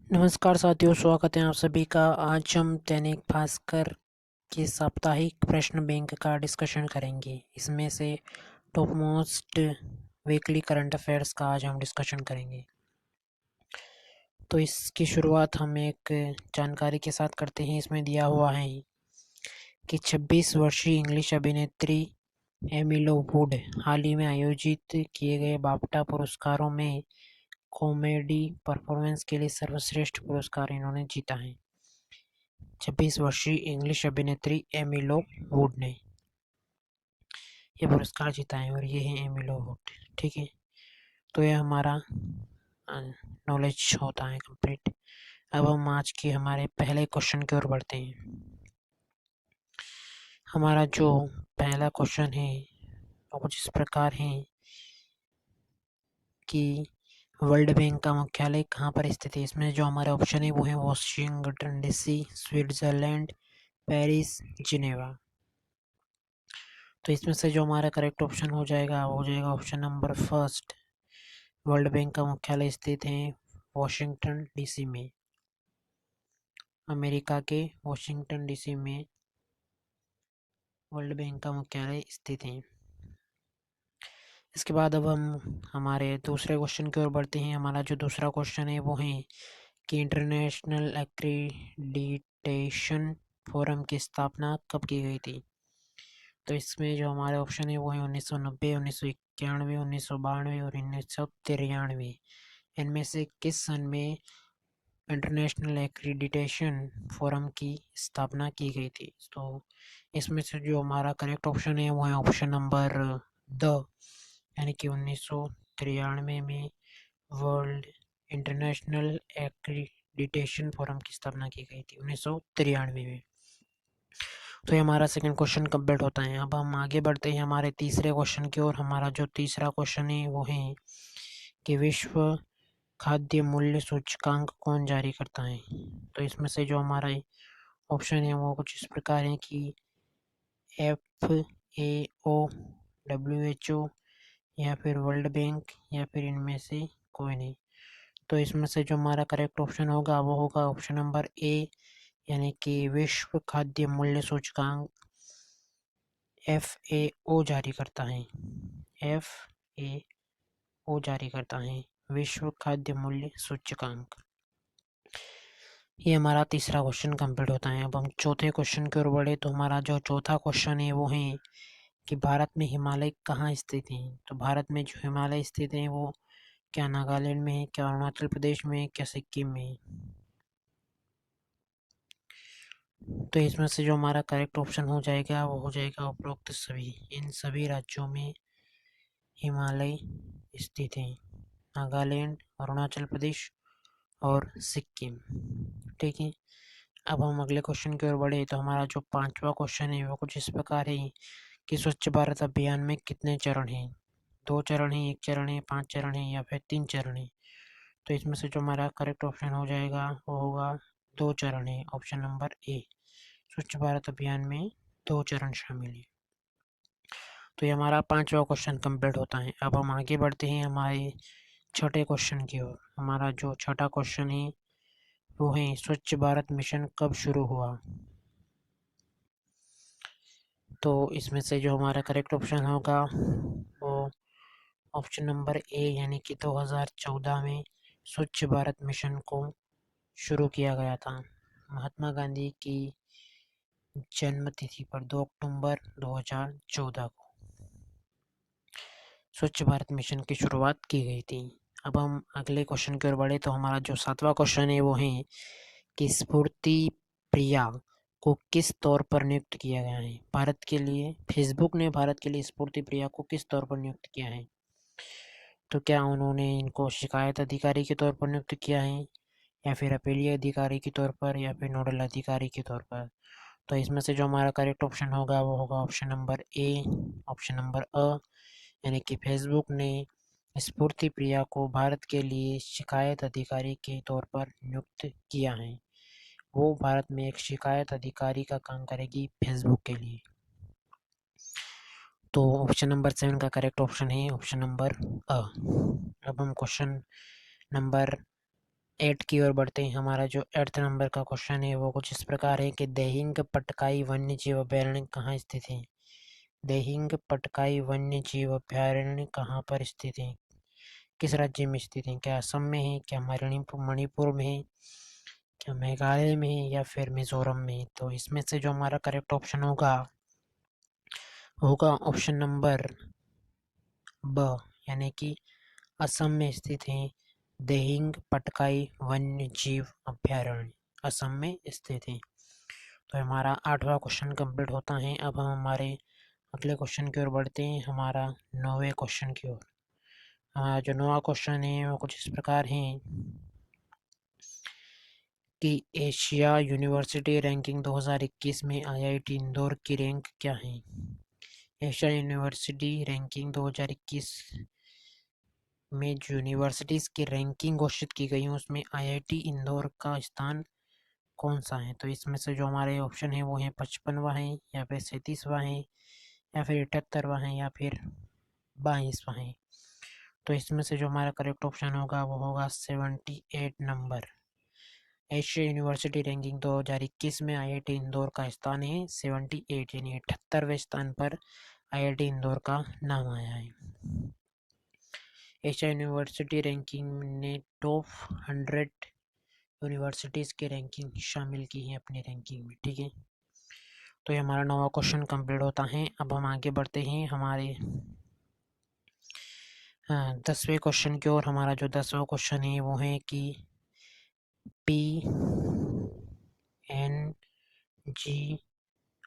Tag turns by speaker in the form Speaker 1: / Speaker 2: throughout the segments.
Speaker 1: नमस्कार साथियों, स्वागत है आप सभी का। आज हम दैनिक भास्कर के साप्ताहिक प्रश्न बैंक का डिस्कशन करेंगे। इसमें से top most weekly current affairs का आज हम डिस्कशन करेंगे। तो इसकी शुरुआत हम एक जानकारी के साथ करते हैं। इसमें दिया हुआ है कि 26 वर्षीय इंग्लिश अभिनेत्री एमी वुड हाल ही में आयोजित किए गए बाफ्टा पुरस्कारों में कॉमेडी परफॉर्मेंस के लिए सर्वश्रेष्ठ पुरस्कार इन्होंने जीता है। 26 वर्षीय इंग्लिश अभिनेत्री एमी वुड ने ये पुरस्कार जीता है और ये है एमी वुड। ठीक है, तो ये हमारा नॉलेज होता है कंप्लीट। अब हम आज के हमारे पहले क्वेश्चन की ओर बढ़ते हैं। हमारा जो पहला क्वेश्चन है वो कुछ इस प्रकार है कि वर्ल्ड बैंक का मुख्यालय कहाँ पर स्थित है। इसमें जो हमारे ऑप्शन है वो है Washington DC, Switzerland, Paris, Geneva. तो इसमें से जो हमारा करेक्ट ऑप्शन हो जाएगा वो हो जाएगा option number first. World bank का मुख्यालय स्थित है वॉशिंगटन डीसी में, अमेरिका के वॉशिंगटन डीसी में वर्ल्ड बैंक का मुख्यालय स्थित है। इसके बाद अब हम हमारे दूसरे क्वेश्चन की ओर बढ़ते हैं। हमारा जो दूसरा क्वेश्चन है वो है कि इंटरनेशनल एक्रीडिटेशन फोरम की स्थापना कब की गई थी। तो इसमें जो हमारे ऑप्शन है वो है 1990, 1991, 1992 और 1993। इनमें से किस सन में इंटरनेशनल एक्रीडिटेशन फोरम की स्थापना की गई थी। तो इसमें से जो हमारा करेक्ट ऑप्शन है वो है ऑप्शन नंबर द, यानी कि 1993 में वर्ल्ड इंटरनेशनल एक्रीडिटेशन फोरम की स्थापना की गई थी 1993 में। तो ये हमारा सेकंड क्वेश्चन कंप्लीट होता है। अब हम आगे बढ़ते हैं हमारे तीसरे क्वेश्चन की ओर। हमारा जो तीसरा क्वेश्चन है वो है कि विश्व खाद्य मूल्य सूचकांक कौन जारी करता है। तो इसमें से जो हमारा ऑप्शन है वो कुछ इस प्रकार है कि FAO, WHO या फिर वर्ल्ड बैंक या फिर इनमें से कोई नहीं। तो इसमें से जो हमारा करेक्ट ऑप्शन होगा वो होगा ऑप्शन नंबर ए, यानी कि विश्व खाद्य मूल्य सूचकांक FAO जारी करता है। FAO जारी करता है विश्व खाद्य मूल्य सूचकांक। ये हमारा तीसरा क्वेश्चन कंप्लीट होता है। अब हम चौथे क्वेश्चन की ओर बढ़े। तो हमारा जो चौथा क्वेश्चन है वो है कि भारत में हिमालय कहाँ स्थित है। तो भारत में जो हिमालय स्थित है वो क्या नागालैंड में है, क्या अरुणाचल प्रदेश में है, क्या सिक्किम में है। तो इसमें से जो हमारा करेक्ट ऑप्शन हो जाएगा वो हो जाएगा उपरोक्त सभी। इन सभी राज्यों में हिमालय स्थित है, नागालैंड, अरुणाचल प्रदेश और सिक्किम। ठीक है, अब हम अगले क्वेश्चन की ओर बढ़े। तो हमारा जो पांचवा क्वेश्चन है वो कुछ इस प्रकार है कि स्वच्छ भारत अभियान में कितने चरण हैं। 2 चरण हैं, 1 चरण है, 5 चरण है या फिर 3 चरण है। तो इसमें से जो हमारा करेक्ट ऑप्शन हो जाएगा वो होगा 2 चरण है, ऑप्शन नंबर ए। स्वच्छ भारत अभियान में 2 चरण शामिल है। तो ये हमारा पांचवा क्वेश्चन कंप्लीट होता है। अब हम आगे बढ़ते हैं हमारे छठे क्वेश्चन की ओर। हमारा जो छठा क्वेश्चन है वो है स्वच्छ भारत मिशन कब शुरू हुआ। तो इसमें से जो हमारा करेक्ट ऑप्शन होगा वो ऑप्शन नंबर ए, यानी कि 2014 में स्वच्छ भारत मिशन को शुरू किया गया था महात्मा गांधी की जन्म तिथि पर 2 अक्टूबर 2014 को स्वच्छ भारत मिशन की शुरुआत की गई थी। अब हम अगले क्वेश्चन की ओर बढ़े। तो हमारा जो सातवां क्वेश्चन है वो है कि स्फूर्ति प्रिया को किस तौर पर नियुक्त किया गया है। भारत के लिए फेसबुक ने भारत के लिए स्फूर्ति प्रिया को किस तौर पर नियुक्त किया है। तो क्या उन्होंने इनको शिकायत अधिकारी के तौर पर नियुक्त किया है या फिर अपीलीय अधिकारी के तौर पर या फिर नोडल अधिकारी के तौर पर। तो इसमें से जो हमारा करेक्ट ऑप्शन होगा वो होगा option number A, option number अ, यानी कि फेसबुक ने स्फूर्ति प्रिया को भारत के लिए शिकायत अधिकारी के तौर पर नियुक्त किया है। वो भारत में एक शिकायत अधिकारी का काम करेगी फेसबुक के लिए। तो ऑप्शन नंबर 7 का करेक्ट ऑप्शन है ऑप्शन नंबर अ। अब हम क्वेश्चन नंबर 8 की ओर बढ़ते हैं। हमारा जो 8th नंबर का क्वेश्चन है वो कुछ इस प्रकार है कि देहिंग पटकाई वन्य जीव अभयारण्य कहाँ स्थित है। देहिंग पटकाई वन्य जीव अभयारण्य कहाँ पर स्थित है, किस राज्य में स्थित है? क्या असम में है, क्या मणिपुर में है, क्या मेघालय में है, या फिर मिजोरम में? तो इसमें से जो हमारा करेक्ट ऑप्शन होगा ऑप्शन नंबर ब, यानी कि असम में स्थित है देहिंग पटकाई वन्य जीव अभयारण्य, असम में स्थित है। तो हमारा 8वां क्वेश्चन कंप्लीट होता है। अब हम हमारे अगले क्वेश्चन की ओर बढ़ते हैं, हमारा 9वें क्वेश्चन की ओर। हमारा जो 9वां क्वेश्चन है वो कुछ इस प्रकार है कि एशिया यूनिवर्सिटी रैंकिंग 2021 में आईआईटी इंदौर की रैंक क्या है। एशिया यूनिवर्सिटी रैंकिंग 2021 में जो यूनिवर्सिटीज़ की रैंकिंग घोषित की गई है उसमें आईआईटी इंदौर का स्थान कौन सा है? तो इसमें से जो हमारे ऑप्शन है वो है 55वां है, या फिर 37वां है, या फिर 78वां है, या फिर 22वां है। तो इसमें से जो हमारा करेक्ट ऑप्शन होगा वो होगा 78 नंबर। एशिया यूनिवर्सिटी रैंकिंग 2021 में आईआईटी इंदौर का स्थान है 78, यानी 78वें स्थान पर आईआईटी इंदौर का नाम आया है। एशिया यूनिवर्सिटी रैंकिंग ने टॉप 100 यूनिवर्सिटीज़ की रैंकिंग शामिल की है अपनी रैंकिंग में, ठीक है। तो ये हमारा 9वां क्वेश्चन कंप्लीट होता है। अब हम आगे बढ़ते हैं हमारे 10वें क्वेश्चन की ओर। हमारा जो 10वां क्वेश्चन है वो है कि P N G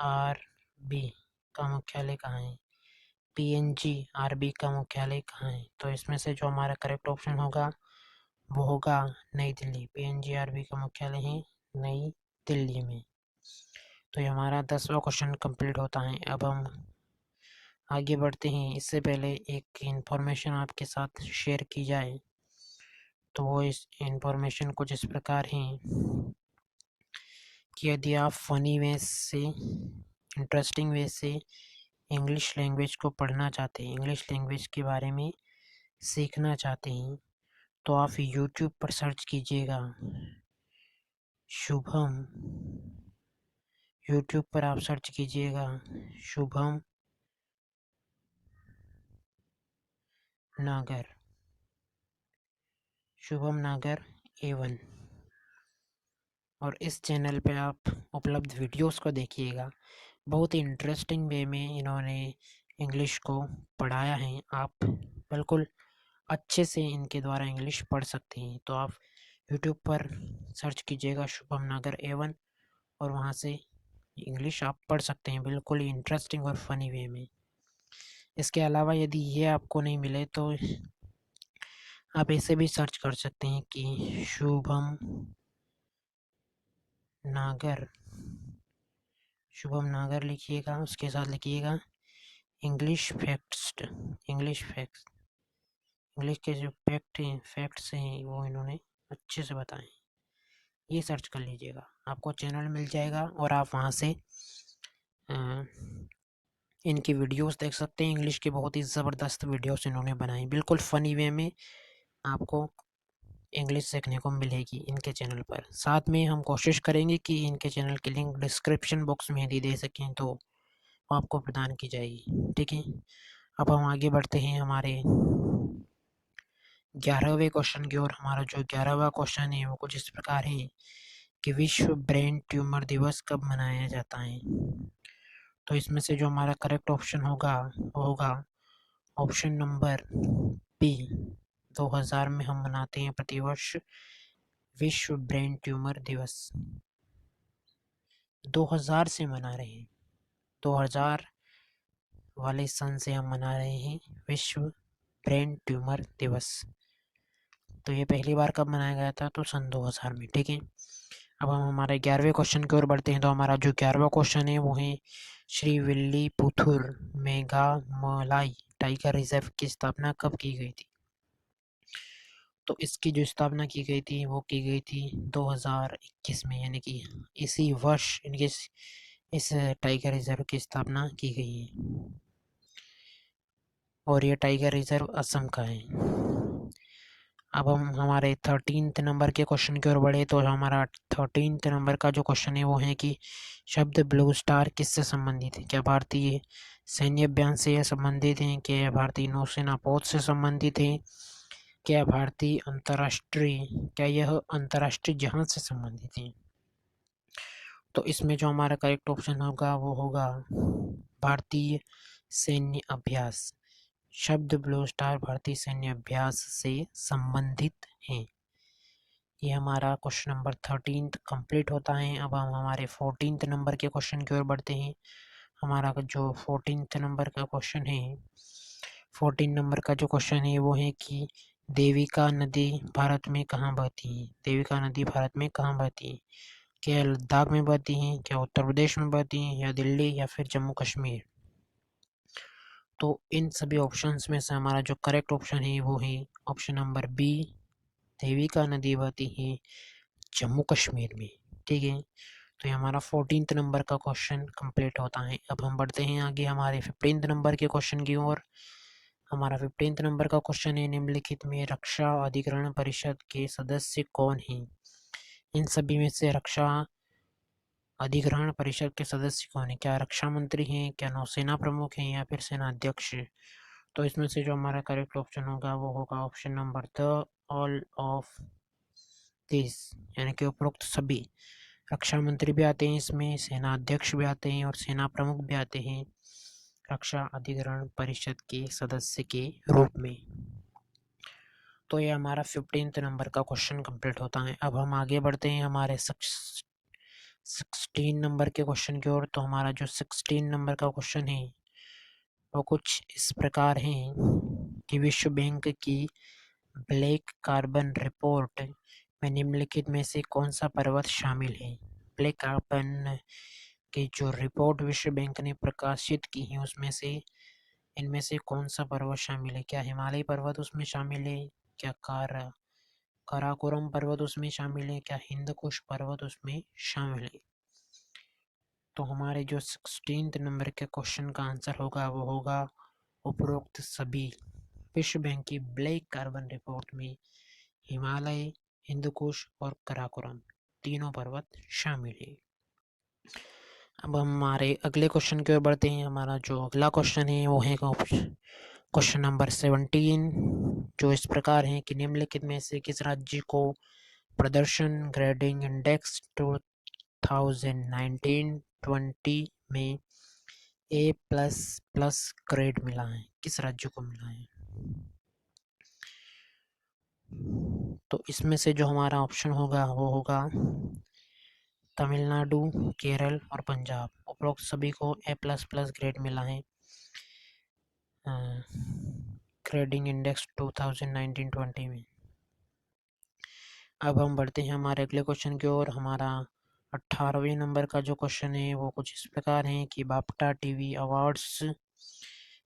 Speaker 1: R B का मुख्यालय कहाँ है। PNGRB का मुख्यालय कहाँ है? तो इसमें से जो हमारा करेक्ट ऑप्शन होगा वो होगा नई दिल्ली। PNGRB का मुख्यालय है नई दिल्ली में। तो ये हमारा 10वां क्वेश्चन कंप्लीट होता है। अब हम आगे बढ़ते हैं। इससे पहले एक इंफॉर्मेशन आपके साथ शेयर की जाए, तो वो इस इंफॉर्मेशन कुछ इस प्रकार है कि यदि आप फ़नी वे से, इंटरेस्टिंग वे से इंग्लिश लैंग्वेज को पढ़ना चाहते हैं, इंग्लिश लैंग्वेज के बारे में सीखना चाहते हैं, तो आप यूट्यूब पर सर्च कीजिएगा शुभम। यूट्यूब पर आप सर्च कीजिएगा शुभम नागर, शुभम नागर A1, और इस चैनल पे आप उपलब्ध वीडियोस को देखिएगा। बहुत ही इंटरेस्टिंग वे में इन्होंने इंग्लिश को पढ़ाया है। आप बिल्कुल अच्छे से इनके द्वारा इंग्लिश पढ़ सकते हैं। तो आप यूट्यूब पर सर्च कीजिएगा शुभम नागर A1 और वहाँ से इंग्लिश आप पढ़ सकते हैं बिल्कुल ही इंटरेस्टिंग और फनी वे में। इसके अलावा यदि ये आपको नहीं मिले तो आप ऐसे भी सर्च कर सकते हैं कि शुभम नागर, शुभम नागर लिखिएगा, उसके साथ लिखिएगा English facts. English facts, English के जो फैक्ट्स हैं वो इन्होंने अच्छे से बताए। ये सर्च कर लीजिएगा, आपको चैनल मिल जाएगा और आप वहाँ से इनकी वीडियोस देख सकते हैं। इंग्लिश के बहुत ही ज़बरदस्त वीडियोस इन्होंने बनाई, बिल्कुल फ़नी वे में आपको इंग्लिश सीखने को मिलेगी इनके चैनल पर। साथ में हम कोशिश करेंगे कि इनके चैनल की लिंक डिस्क्रिप्शन बॉक्स में यदि दे सकें तो आपको प्रदान की जाएगी, ठीक है। अब हम आगे बढ़ते हैं हमारे 11वें क्वेश्चन की ओर। हमारा जो 11वां क्वेश्चन है वो कुछ इस प्रकार है कि विश्व ब्रेन ट्यूमर दिवस कब मनाया जाता है। तो इसमें से जो हमारा करेक्ट ऑप्शन होगा वो होगा ऑप्शन नंबर बी। 2000 में हम मनाते हैं प्रतिवर्ष विश्व ब्रेन ट्यूमर दिवस। 2000 से मना रहे हैं, 2000 वाले सन से हम मना रहे हैं विश्व ब्रेन ट्यूमर दिवस। तो ये पहली बार कब मनाया गया था? तो सन 2000 में, ठीक है। अब हम हमारे 11वें क्वेश्चन की ओर बढ़ते हैं। तो हमारा जो 11वां क्वेश्चन है वो है श्री विल्लीपुथुर मेघामलाई टाइगर रिजर्व की स्थापना कब की गई थी। तो इसकी जो स्थापना की गई थी वो की गई थी 2021 में, यानी कि इसी वर्ष इनके इस टाइगर रिजर्व की स्थापना की गई है और ये टाइगर रिजर्व असम का है। अब हम हमारे 13th नंबर के क्वेश्चन की ओर बढ़े तो हमारा 13th नंबर का जो क्वेश्चन है वो है कि शब्द ब्लू स्टार किससे संबंधित है? क्या भारतीय सैन्य अभियान से संबंधित हैं? क्या भारतीय नौसेना पहुंच से संबंधित है? क्या भारतीय अंतर्राष्ट्रीय क्या यह अंतर्राष्ट्रीय जहाज से संबंधित है? तो इसमें जो हमारा करेक्ट ऑप्शन होगा वो होगा भारतीय सैन्य अभ्यास। शब्द ब्लू स्टार भारतीय सैन्य अभ्यास से संबंधित हैं। ये हमारा क्वेश्चन नंबर 13 कंप्लीट होता है। अब हम हमारे 14th नंबर के क्वेश्चन की ओर बढ़ते हैं। हमारा जो 14th नंबर का क्वेश्चन है 14 नंबर का जो क्वेश्चन है वो है कि देविका नदी भारत में कहाँ बहती है? देविका नदी भारत में कहाँ बहती है? क्या लद्दाख में बहती हैं? क्या उत्तर प्रदेश में बहती हैं? या दिल्ली या फिर जम्मू कश्मीर? तो इन सभी ऑप्शंस में से हमारा जो करेक्ट ऑप्शन है वो है ऑप्शन नंबर बी, देविका नदी बहती है जम्मू कश्मीर में। ठीक है, तो ये हमारा 14th नंबर का क्वेश्चन कंप्लीट होता है। अब हम बढ़ते हैं आगे हमारे 15th नंबर के क्वेश्चन की ओर। हमारा 15th नंबर का क्वेश्चन है निम्नलिखित में रक्षा अधिग्रहण परिषद के सदस्य कौन हैं? इन सभी में से रक्षा अधिग्रहण परिषद के सदस्य कौन है? क्या रक्षा मंत्री हैं? क्या नौसेना प्रमुख हैं? या फिर सेना अध्यक्ष? तो इसमें से जो हमारा करेक्ट ऑप्शन होगा वो होगा option number the all of this, यानी कि उपरोक्त सभी। रक्षा मंत्री भी आते हैं इसमें, सेना अध्यक्ष भी आते हैं और सेना प्रमुख भी आते हैं रक्षा अधिग्रहण परिषद के सदस्य के रूप में। तो ये हमारा 15th नंबर का क्वेश्चन कंप्लीट होता है। अब हम आगे बढ़ते हैं हमारे 16 नंबर के क्वेश्चन की ओर। तो हमारा जो 16 नंबर का क्वेश्चन है वो कुछ इस प्रकार है कि विश्व बैंक की ब्लैक कार्बन रिपोर्ट में निम्नलिखित में से कौन सा पर्वत शामिल है? ब्लैक कार्बन की जो रिपोर्ट विश्व बैंक ने प्रकाशित की है उसमें से इनमें से कौन सा पर्वत शामिल है? क्या हिमालय पर्वत उसमें शामिल है? क्या काराकोरम पर्वत उसमें शामिल है? क्या हिंदकुश पर्वत उसमें शामिल है? तो हमारे जो 16th नंबर के क्वेश्चन का आंसर होगा वो होगा उपरोक्त सभी। विश्व बैंक की ब्लैक कार्बन रिपोर्ट में हिमालय, हिंदकुश और काराकोरम तीनों पर्वत शामिल है। अब हम हमारे अगले क्वेश्चन की ओर बढ़ते हैं। हमारा जो अगला क्वेश्चन है वो है क्वेश्चन नंबर 17, जो इस प्रकार है कि निम्नलिखित में से किस राज्य को प्रदर्शन ग्रेडिंग इंडेक्स 2019-20 में A++ ग्रेड मिला है? किस राज्य को मिला है? तो इसमें से जो हमारा ऑप्शन होगा वो होगा तमिलनाडु, केरल और पंजाब। उपरोक्त सभी को A++ ग्रेड मिला है ग्रेडिंग इंडेक्स 2019-20 में। अब हम बढ़ते हैं हमारे अगले क्वेश्चन की ओर। हमारा 18वें नंबर का जो क्वेश्चन है वो कुछ इस प्रकार है कि बाफ्टा टीवी अवार्ड्स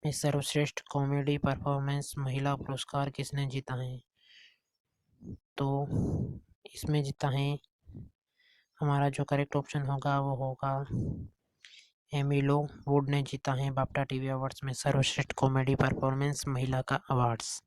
Speaker 1: में सर्वश्रेष्ठ कॉमेडी परफॉर्मेंस महिला पुरस्कार किसने जीता है? तो इसमें जीता है हमारा जो करेक्ट ऑप्शन होगा वो होगा एमिलो वुड ने जीता है बाफ्टा टीवी अवार्ड्स में सर्वश्रेष्ठ कॉमेडी परफॉर्मेंस महिला का अवार्ड्स।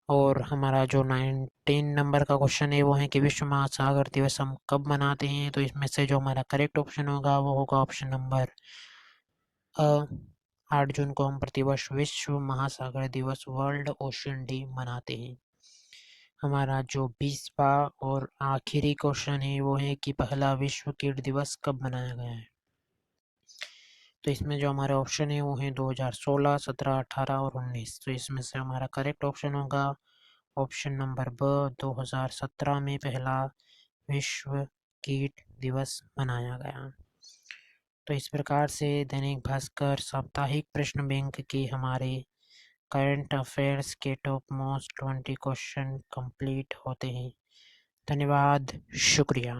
Speaker 1: और हमारा जो 19 नंबर का क्वेश्चन है वो है कि विश्व महासागर दिवस हम कब मनाते हैं? तो इसमें से जो हमारा करेक्ट ऑप्शन होगा वो होगा ऑप्शन नंबर 8 जून को हम प्रतिवर्ष विश्व महासागर दिवस वर्ल्ड ओशन डे मनाते हैं। हमारा जो 20वां और आखिरी क्वेश्चन है वो है कि पहला विश्व कीट दिवस कब मनाया गया है? तो इसमें जो हमारे ऑप्शन है वो है 2016, 17, 18 और 19। तो इसमें से हमारा करेक्ट ऑप्शन होगा ऑप्शन नंबर ब, 2017 में पहला विश्व कीट दिवस मनाया गया। तो इस प्रकार से दैनिक भास्कर साप्ताहिक प्रश्न बैंक के हमारे करंट अफेयर्स के टॉप मोस्ट 20 क्वेश्चन कंप्लीट होते हैं। धन्यवाद, शुक्रिया।